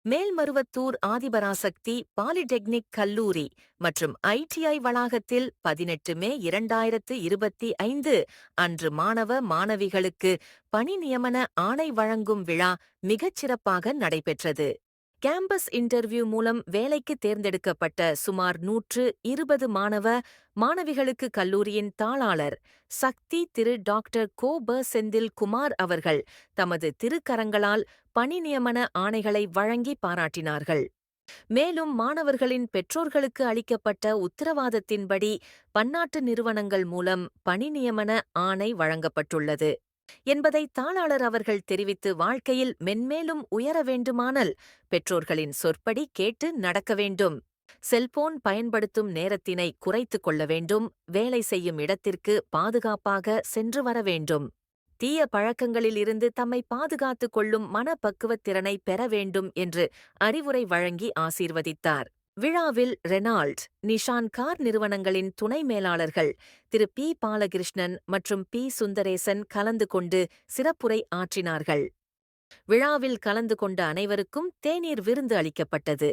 Melmaruvathur Adiparasakthi polytechnic கல்லூரி மற்றும் ITI வளாகத்தில் 18 மே 2025 அன்று மாணவ மாணவிகளுக்கு பணி நியமன ஆணை வழங்கும் விழா மிகச் சிறப்பாக நடைபெற்றது. கேம்பஸ் இன்டர்வியூ மூலம் வேலைக்கு தேர்ந்தெடுக்கப்பட்ட சுமார் 120 மாணவ மாணவிகளுக்கு கல்லூரியின் தாளாளர் சக்தி திரு டாக்டர் செந்தில் குமார் அவர்கள் தமது திருக்கரங்களால் பணி நியமன ஆணைகளை வழங்கி பாராட்டினார்கள். மேலும் மாணவர்களின் பெற்றோர்களுக்கு அளிக்கப்பட்ட உத்தரவாதத்தின்படி பன்னாட்டு நிறுவனங்கள் மூலம் பணி நியமன ஆணை வழங்கப்பட்டுள்ளது என்பதை தாளாளர் அவர்கள் தெரிவித்து, வாழ்க்கையில் மென்மேலும் உயர வேண்டுமானால் பெற்றோர்களின் சொற்படி கேட்டு நடக்க வேண்டும், செல்போன் பயன்படுத்தும் நேரத்தினை குறைத்துக் கொள்ள வேண்டும், வேலை செய்யும் இடத்திற்கு பாதுகாப்பாக சென்று வர வேண்டும், தீய பழக்கங்களில் இருந்து தம்மை பாதுகாத்துக் கொள்ளும் மனப்பக்குவத் திறனை பெற வேண்டும் என்று அறிவுரை வழங்கி ஆசீர்வதித்தார். விழாவில் ரெனால்ட், நிஷான் கார் நிறுவனங்களின் துணை மேலாளர்கள் திரு பி. பாலகிருஷ்ணன் மற்றும் பி. சுந்தரேசன் கலந்து கொண்டு சிறப்புரை ஆற்றினார்கள். விழாவில் கலந்து கொண்ட அனைவருக்கும் தேநீர் விருந்து அளிக்கப்பட்டது.